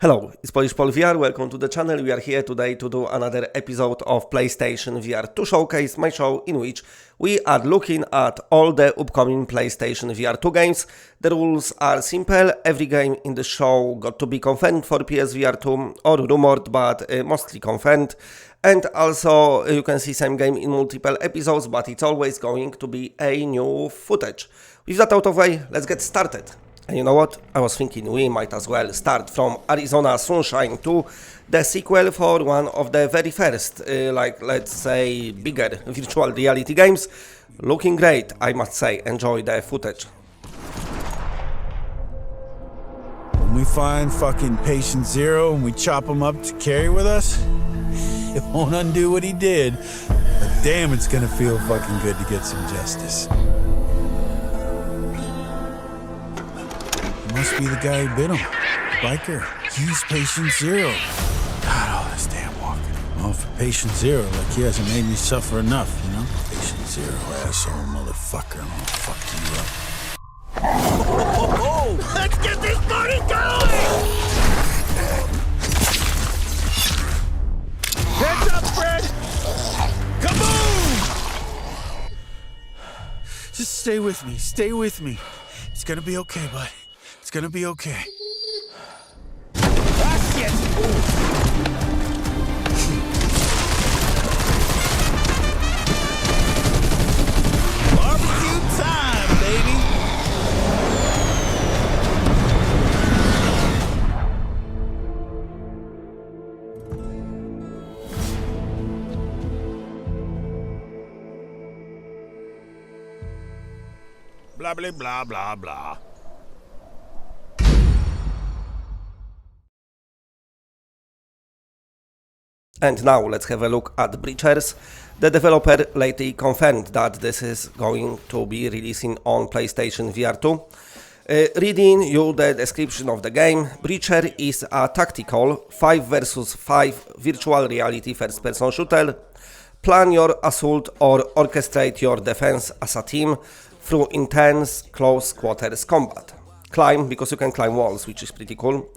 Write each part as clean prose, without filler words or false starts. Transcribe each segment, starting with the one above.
Hello, it's Polish Paul VR, welcome to the channel. We are here today to do another episode of PlayStation VR2 Showcase, my show in which we are looking at all the upcoming PlayStation VR2 games. The rules are simple, every game in the show got to be confirmed for PSVR2 or rumored, but mostly confirmed. And also you can see same game in multiple episodes, but it's always going to be a new footage. With that out of the way, let's get started. And you know what? I was thinking we might as well start from Arizona Sunshine 2, the sequel for one of the very first, let's say, bigger virtual reality games. Looking great, I must say. Enjoy the footage. When we find fucking Patient Zero and we chop him up to carry with us, it won't undo what he did. But damn, it's gonna feel fucking good to get some justice. Must be the guy who bit him. Biker. He's Patient Zero. God, all this damn walking. Well, for Patient Zero, like he hasn't made me suffer enough, you know? Patient Zero, asshole motherfucker, I'm gonna fuck you up. Oh! Let's get this party going! Heads up, Fred! Kaboom! Just stay with me, stay with me. It's gonna be okay, bud. It's gonna be okay. Ah, shit! Barbecue time, baby! Blah, blah, blah, blah, blah. And now let's have a look at Breachers. The developer lately confirmed that this is going to be releasing on PlayStation VR2. Reading you the description of the game, Breacher is a tactical 5 vs 5 virtual reality first-person shooter. Plan your assault or orchestrate your defense as a team through intense close quarters combat. Climb, because you can climb walls, which is pretty cool.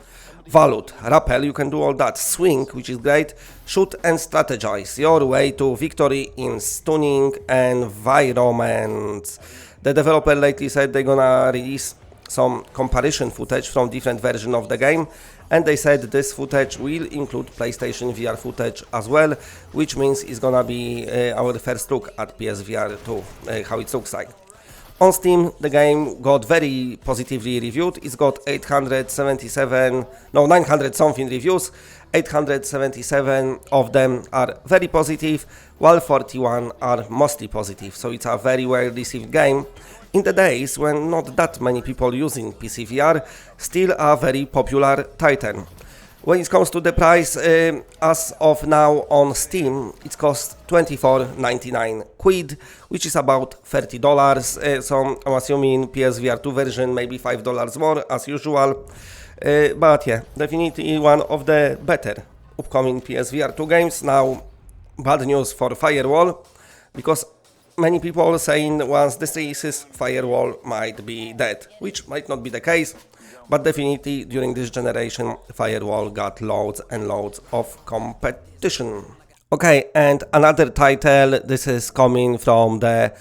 Valute, rappel, you can do all that. Swing, which is great. Shoot and strategize your way to victory in stunning environments. The developer lately said they're gonna release some comparison footage from different versions of the game, and they said this footage will include PlayStation VR footage as well, which means it's gonna be our first look at PSVR2, how it looks like. On Steam, the game got very positively reviewed. It's got 900 something reviews. 877 of them are very positive, while 41 are mostly positive. So it's a very well received game. In the days when not that many people using PC VR, still a very popular title. When it comes to the price, as of now on Steam, it costs 24.99 quid, which is about $30. So I'm assuming PSVR2 version maybe $5 more as usual. But yeah, definitely one of the better upcoming PSVR2 games. Now, bad news for Firewall, because many people are saying once this releases, Firewall might be dead, which might not be the case. But definitely during this generation, Firewall got loads and loads of competition. Okay, and another title, this is coming from the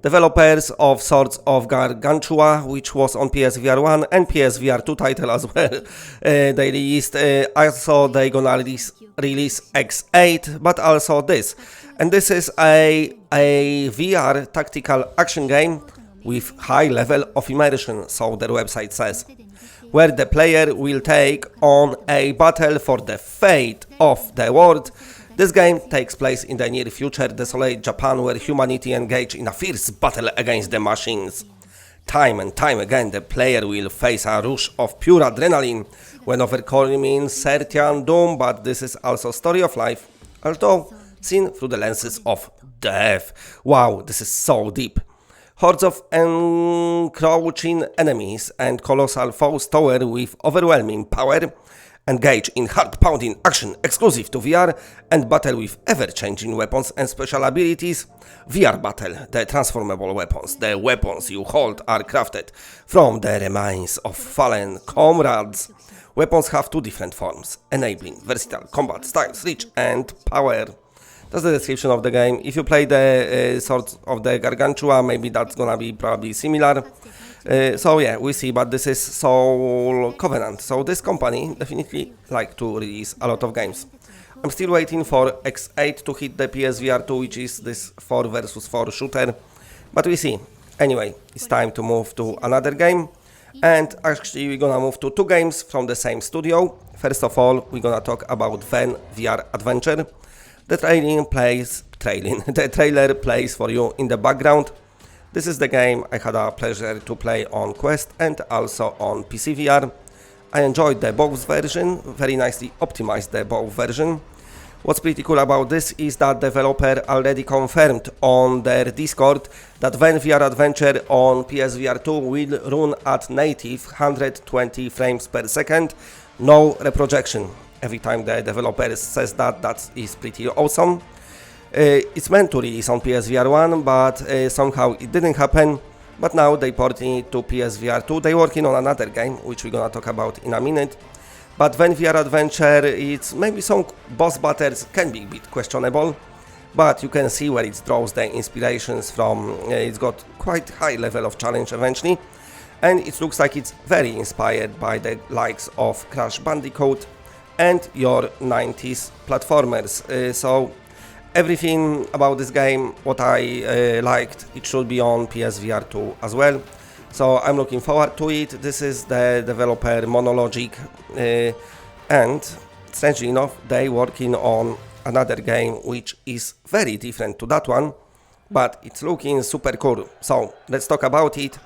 developers of Swords of Gargantua, which was on PSVR1 and PSVR2 title as well. They released, also they gonna release X8, but also this. And this is a VR tactical action game with high level of immersion, so their website says, where the player will take on a battle for the fate of the world. This game takes place in the near future, desolate Japan, where humanity engage in a fierce battle against the machines. Time and time again, the player will face a rush of pure adrenaline when overcoming certain doom, but this is also a story of life, although seen through the lenses of death. Wow, this is so deep. Hordes of encroaching enemies and colossal foes tower with overwhelming power, Engage in heart-pounding action exclusive to VR and battle with ever-changing weapons and special abilities. VR Battle, the transformable weapons. The weapons you hold are crafted from the remains of fallen comrades. Weapons have two different forms, enabling versatile combat styles, reach and power. That's the description of the game. If you play the Swords of the Gargantua, maybe that's gonna be probably similar. So yeah, we see, but this is Soul Covenant. So this company definitely like to release a lot of games. I'm still waiting for X8 to hit the PSVR2, which is this 4 versus 4 shooter. But we see. Anyway, it's time to move to another game. And actually we're gonna move to two games from the same studio. First of all, we're gonna talk about Ven VR Adventure. The trailer plays for you in the background. This is the game I had a pleasure to play on Quest and also on PSVR. I enjoyed the both version, very nicely optimized the both version. What's pretty cool about this is that developer already confirmed on their Discord that Ven VR Adventure on PSVR2 will run at native 120 frames per second, no reprojection. Every time the developer says that, that is pretty awesome. It's meant to release on PSVR1, but somehow it didn't happen. But now they porting it to PSVR2. They're working on another game, which we're gonna talk about in a minute. But Ven VR Adventure, it's maybe some boss battles can be a bit questionable, but you can see where it draws the inspirations from. It's got quite high level of challenge eventually, and it looks like it's very inspired by the likes of Crash Bandicoot and your 90s platformers. So everything about this game, what I liked, it should be on PSVR2 as well. So I'm looking forward to it. This is the developer Monologic, and strangely enough, they working on another game which is very different to that one, but it's looking super cool. So let's talk about it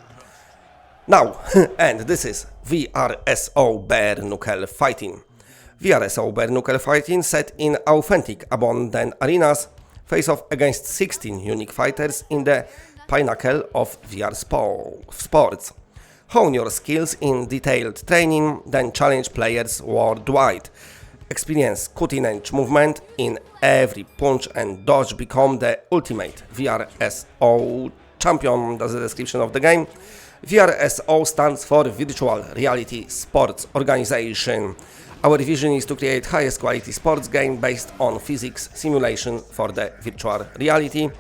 now. And this is VRSO Bare Knuckle Fighting. VRSO Bare Knuckle Fighting, set in authentic abandoned arenas, face off against 16 unique fighters in the pinnacle of VR sports. Hone your skills in detailed training, then challenge players worldwide. Experience cutting-edge movement in every punch and dodge, become the ultimate VRSO champion. That's the description of the game. VRSO stands for Virtual Reality Sports Organization. Our vision is to create highest quality sports game based on physics simulation for the virtual reality.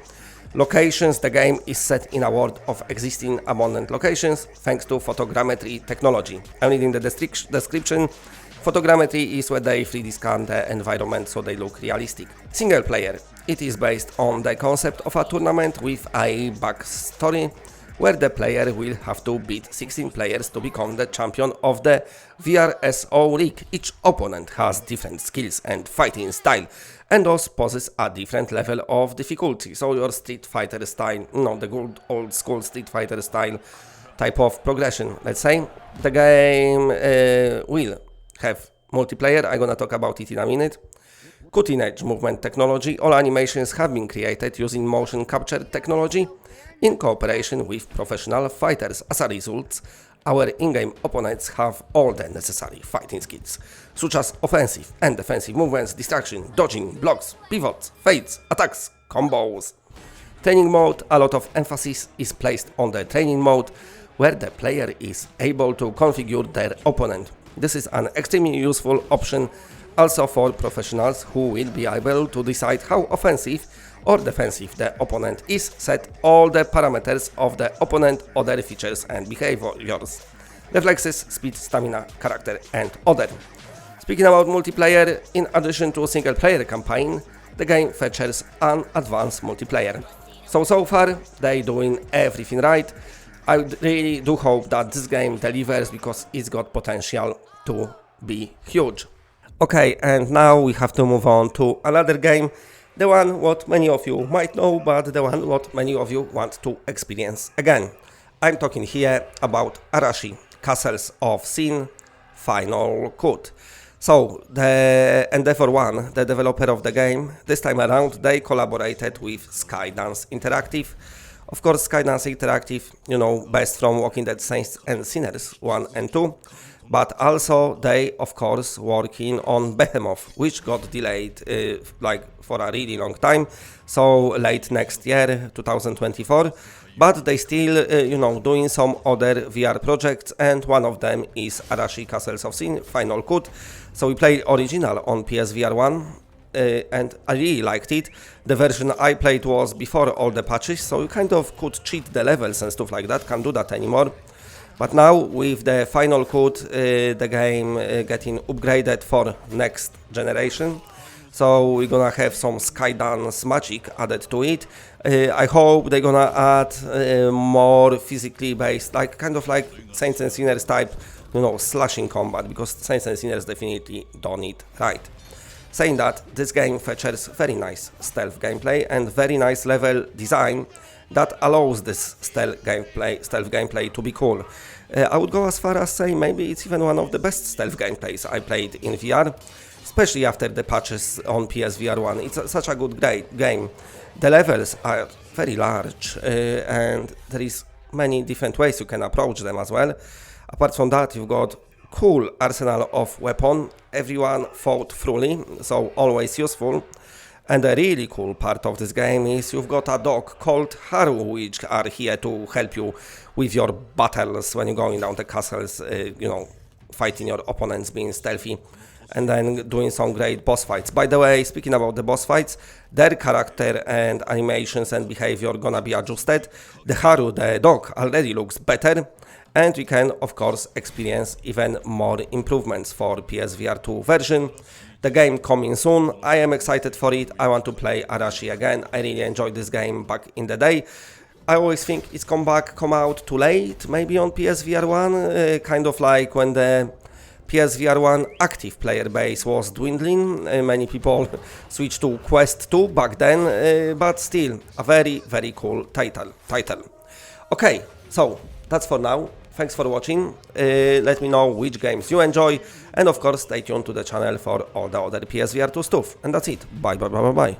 Locations: the game is set in a world of existing abundant locations thanks to photogrammetry technology. I'm reading the description. Photogrammetry is where they 3D scan the environment so they look realistic. Single player: it is based on the concept of a tournament with a backstory, where the player will have to beat 16 players to become the champion of the VRSO league. Each opponent has different skills and fighting style, and thus poses a different level of difficulty. So your Street Fighter style, the good old school Street Fighter style type of progression, let's say. The game will have multiplayer, I'm gonna talk about it in a minute. Cutting edge movement technology: all animations have been created using motion capture technology in cooperation with professional fighters. As a result, our in-game opponents have all the necessary fighting skills, such as offensive and defensive movements, distraction, dodging, blocks, pivots, fades, attacks, combos. Training mode: a lot of emphasis is placed on the training mode, where the player is able to configure their opponent. This is an extremely useful option also for professionals who will be able to decide how offensive or defensive the opponent is, set all the parameters of the opponent, other features and behaviors, reflexes, speed, stamina, character and other. Speaking about multiplayer, in addition to a single player campaign, the game features an advanced multiplayer. So far they doing everything right. I really do hope that this game delivers, because it's got potential to be huge. Okay, and now we have to move on to another game, the one what many of you might know, but the one what many of you want to experience again. I'm talking here about Arashi, Castles of Sin Final Cut. So, the Endeavor One, the developer of the game, this time around they collaborated with Skydance Interactive. Of course, Skydance Interactive, best from Walking Dead Saints and Sinners 1 and 2. but also they of course working on Behemoth, which got delayed like for a really long time, so late next year 2024, but they still doing some other VR projects, and one of them is Arashi Castles of Sin Final Cut. So we played original on PSVR1 and I really liked it. The version I played was before all the patches, so you kind of could cheat the levels and stuff like that, can't do that anymore. But now with the Final Cut, the game getting upgraded for next generation. So we're gonna have some Skydance magic added to it. I hope they're gonna add more physically based, like kind of like Saints and Sinners type, slashing combat, because Saints and Sinners definitely done it right. Saying that, this game features very nice stealth gameplay and very nice level design that allows this stealth gameplay to be cool. I would go as far as say maybe it's even one of the best stealth gameplays I played in VR, especially after the patches on PSVR1. It's such a good game. The levels are very large and there is many different ways you can approach them as well. Apart from that, you've got cool arsenal of weapon, everyone fought thoroughly, so always useful. And a really cool part of this game is you've got a dog called Haru, which are here to help you with your battles when you're going down the castles, fighting your opponents, being stealthy, and then doing some great boss fights. By the way, speaking about the boss fights, their character and animations and behavior gonna be adjusted. The Haru, the dog, already looks better, and we can of course experience even more improvements for PSVR2 version. The game coming soon, I am excited for it, I want to play Arashi again, I really enjoyed this game back in the day. I always think it's come out too late, maybe on PSVR1, kind of like when the PSVR1 active player base was dwindling, many people switched to Quest 2 back then, but still a very, very cool title. Okay, so that's for now. Thanks for watching, let me know which games you enjoy, and of course stay tuned to the channel for all the other PSVR2 stuff. And that's it, bye.